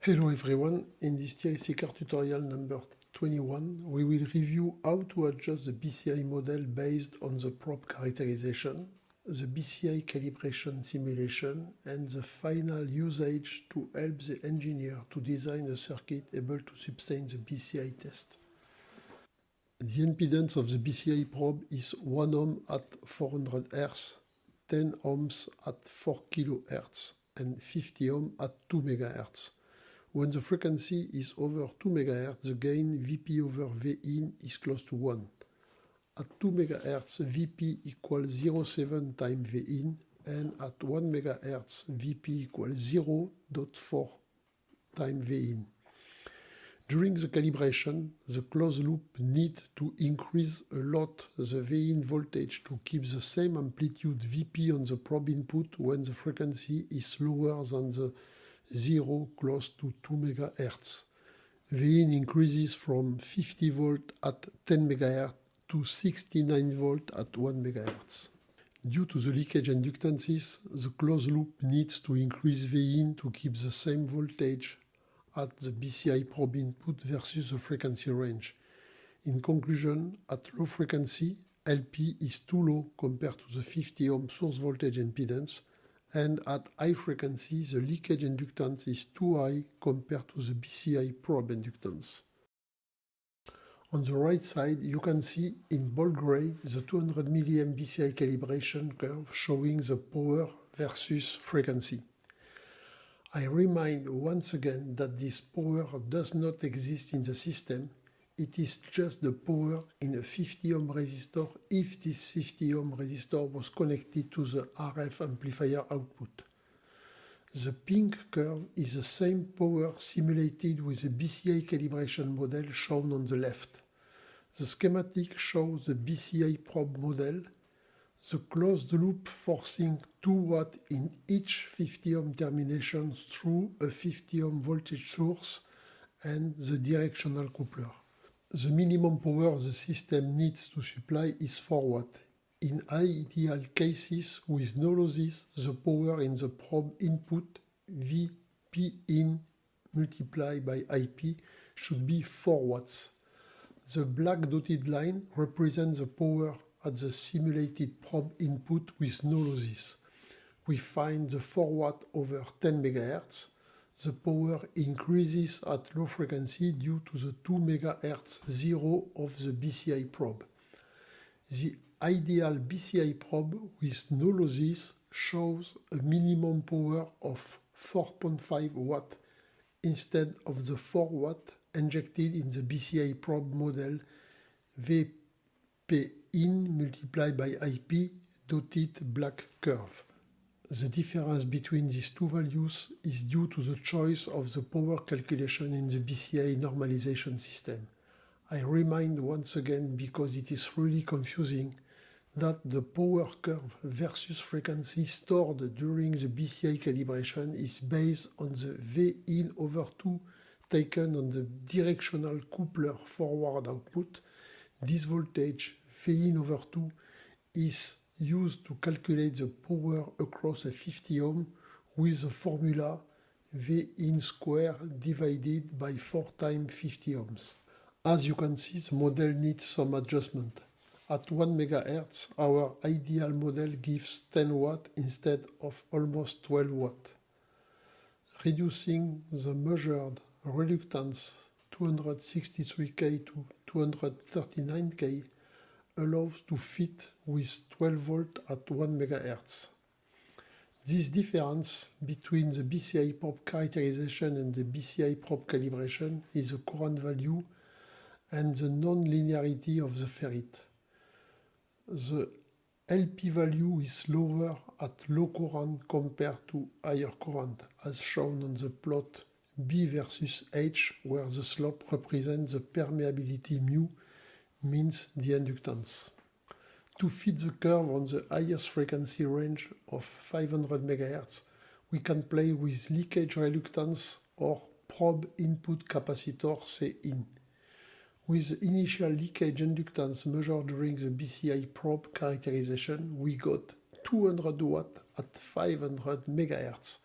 Hello everyone, in this TI-Seeker tutorial number 21, we will review how to adjust the BCI model based on the probe characterization, the BCI calibration simulation, and the final usage to help the engineer to design a circuit able to sustain the BCI test. The impedance of the BCI probe is 1 ohm at 400 Hz, 10 ohms at 4 kHz, and 50 ohm at 2 MHz. When the frequency is over 2 MHz, the gain Vp over Vin is close to 1. At 2 MHz, Vp equals 0.7 times Vin, and at 1 MHz, Vp equals 0.4 times Vin. During the calibration, the closed loop needs to increase a lot the Vin voltage to keep the same amplitude Vp on the probe input when the frequency is lower than the 0 close to 2 MHz. Vin increases from 50 volt at 10 MHz to 69 volt at 1 MHz. Due to the leakage inductances, the closed loop needs to increase Vin to keep the same voltage at the BCI probe input versus the frequency range. In conclusion, at low frequency, LP is too low compared to the 50 ohm source voltage impedance, and at high frequency, the leakage inductance is too high compared to the BCI probe inductance. On the right side, you can see in bold gray the 200 mA BCI calibration curve showing the power versus frequency. I remind once again that this power does not exist in the system. It is just the power in a 50 ohm resistor if this 50 ohm resistor was connected to the RF amplifier output. The pink curve is the same power simulated with the BCI calibration model shown on the left. The schematic shows the BCI probe model, the closed loop forcing 2 watts in each 50 ohm termination through a 50 ohm voltage source and the directional coupler. The minimum power the system needs to supply is 4 watts. In ideal cases with no losses, the power in the probe input Vp in multiplied by Ip should be 4 watts. The black dotted line represents the power at the simulated probe input with no losses. We find the 4 watt over 10 MHz. The power increases at low frequency due to the 2 MHz zero of the BCI probe. The ideal BCI probe with no losses shows a minimum power of 4.5 watt instead of the 4 watt injected in the BCI probe model Vp in multiplied by Ip dotted black curve. The difference between these two values is due to the choice of the power calculation in the BCI normalization system. I remind once again, because it is really confusing, that the power curve versus frequency stored during the BCI calibration is based on the Vin over 2 taken on the directional coupler forward output. This voltage, Vin over 2, is used to calculate the power across a 50 ohm with the formula Vin square divided by 4 times 50 ohms. As you can see, the model needs some adjustment. At 1 MHz, our ideal model gives 10 watt instead of almost 12 watt. Reducing the measured reluctance 263K to 239K allows to fit with 12 volt at 1 MHz. This difference between the BCI probe characterization and the BCI probe calibration is the current value and the non-linearity of the ferrite. The LP value is lower at low current compared to higher current, as shown on the plot B versus H, where the slope represents the permeability mu, means the inductance. To fit the curve on the highest frequency range of 500 MHz, we can play with leakage reluctance or probe input capacitor Cin. With the initial leakage inductance measured during the BCI probe characterization, we got 200 watt at 500 MHz.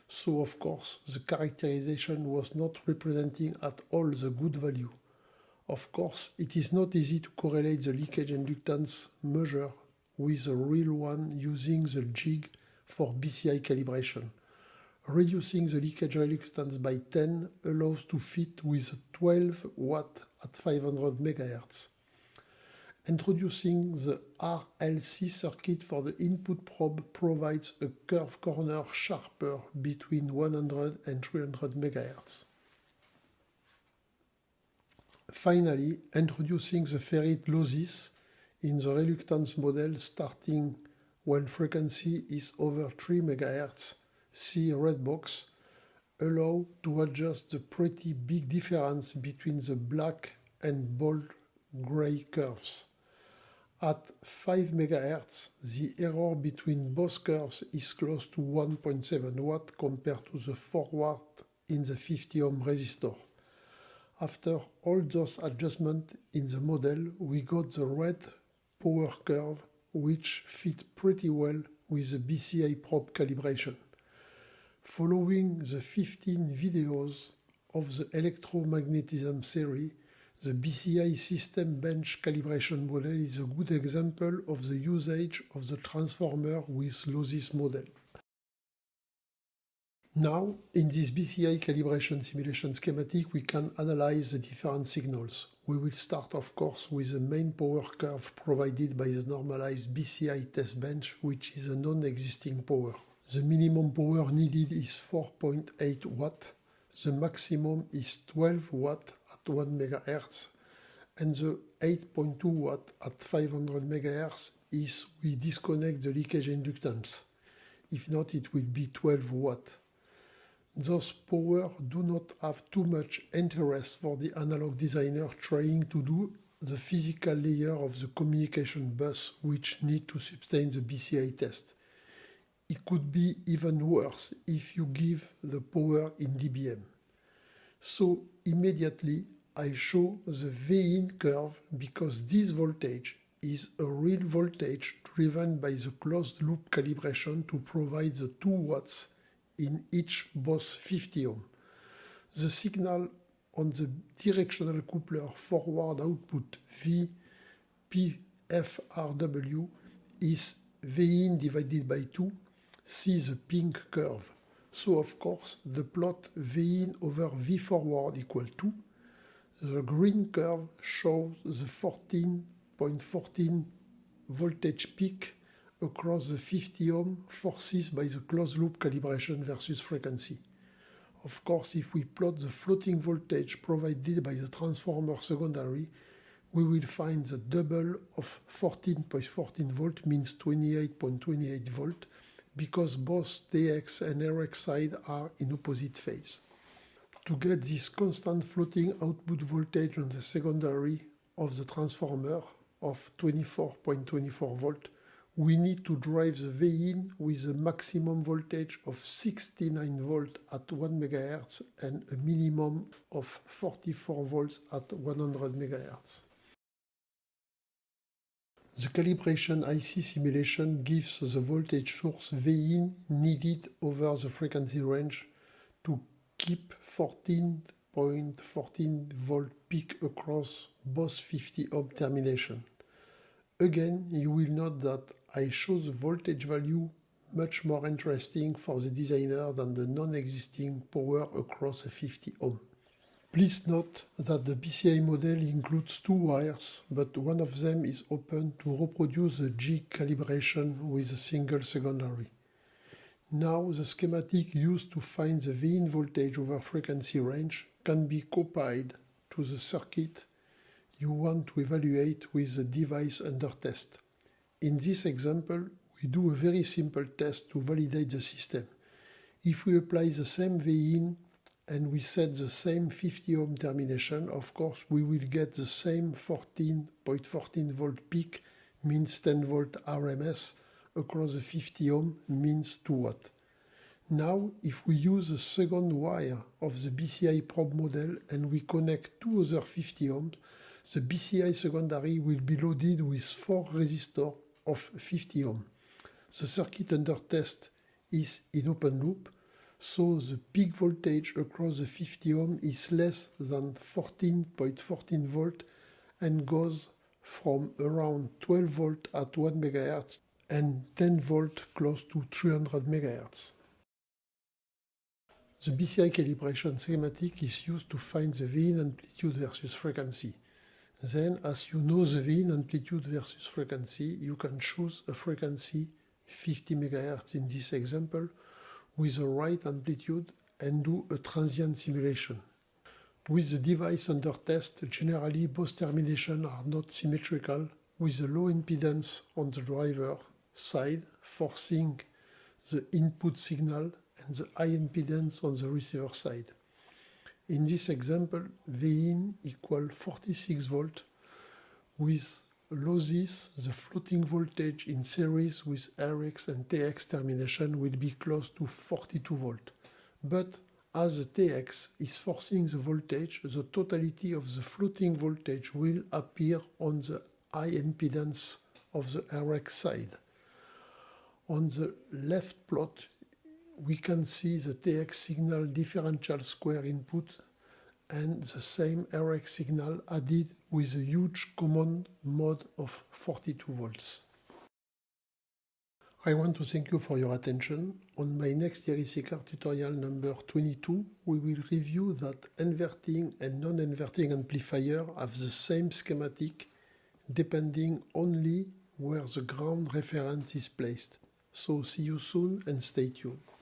So of course the characterization was not representing at all the good value. Of course, it is not easy to correlate the leakage inductance measure with a real one using the jig for BCI calibration. Reducing the leakage reluctance by 10 allows to fit with 12 watt at 500 MHz. Introducing the RLC circuit for the input probe provides a curve corner sharper between 100 and 300 MHz. Finally, introducing the ferrite losses in the reluctance model starting when frequency is over 3 MHz, see red box, allow to adjust the pretty big difference between the black and bold gray curves. At 5 MHz, the error between both curves is close to 1.7 watt compared to the 4 watt in the 50 ohm resistor. After all those adjustments in the model, we got the red power curve, which fit pretty well with the BCI probe calibration. Following the 15 videos of the electromagnetism series, the BCI system bench calibration model is a good example of the usage of the transformer with losses model. Now, in this BCI calibration simulation schematic, we can analyze the different signals. We will start, of course, with the main power curve provided by the normalized BCI test bench, which is a non-existing power. The minimum power needed is 4.8 watt, the maximum is 12 watt at 1 MHz, and the 8.2 watt at 500 MHz is we disconnect the leakage inductance. If not, it will be 12 watt. Those power do not have too much interest for the analog designer trying to do the physical layer of the communication bus which need to sustain the BCI test. It could be even worse if you give the power in dBm. So immediately I show the Vin curve because this voltage is a real voltage driven by the closed loop calibration to provide the 2 watts in each both 50 ohm. The signal on the directional coupler forward output VPFRW is Vin divided by 2. See the pink curve. So of course the plot Vin over V forward equal 2. The green curve shows the 14.14 voltage peak across the 50 ohm forces by the closed loop calibration versus frequency. Of course, if we plot the floating voltage provided by the transformer secondary, we will find the double of 14.14 volt means 28.28 volt because both TX and RX side are in opposite phase. To get this constant floating output voltage on the secondary of the transformer of 24.24 volt, we need to drive the Vin with a maximum voltage of 69 volts at 1 MHz and a minimum of 44 volts at 100 MHz. The calibration IC simulation gives the voltage source Vin needed over the frequency range to keep 14.14 volt peak across both 50 ohm termination. Again, you will note that I show the voltage value much more interesting for the designer than the non-existing power across a 50 ohm. Please note that the BCI model includes 2 wires, but one of them is open to reproduce the jig calibration with a single secondary. Now the schematic used to find the Vin voltage over frequency range can be copied to the circuit you want to evaluate with the device under test. In this example, we do a very simple test to validate the system. If we apply the same Vin and we set the same 50 ohm termination, of course we will get the same 14.14 volt peak means 10 volt RMS across the 50 ohm means 2 watt. Now, if we use the second wire of the BCI probe model and we connect 2 other 50 ohms, the BCI secondary will be loaded with 4 resistors of 50 ohm. The circuit under test is in open loop. So the peak voltage across the 50 ohm is less than 14.14 volt and goes from around 12 volt at 1 MHz and 10 volt close to 300 MHz. The BCI calibration schematic is used to find the V-in amplitude versus frequency. Then, as you know the V-in amplitude versus frequency, you can choose a frequency 50 MHz in this example with the right amplitude and do a transient simulation. With the device under test, generally both terminations are not symmetrical, with a low impedance on the driver side forcing the input signal and the high impedance on the receiver side. In this example, V-in equals 46 volt. With losses, the floating voltage in series with RX and TX termination will be close to 42 volt. But as the TX is forcing the voltage, the totality of the floating voltage will appear on the high impedance of the RX side. On the left plot, we can see the TX signal differential square input and the same RX signal added with a huge common mode of 42 volts. I want to thank you for your attention. On my next DRC-card tutorial number 22, we will review that inverting and non-inverting amplifier have the same schematic depending only where the ground reference is placed. So see you soon and stay tuned.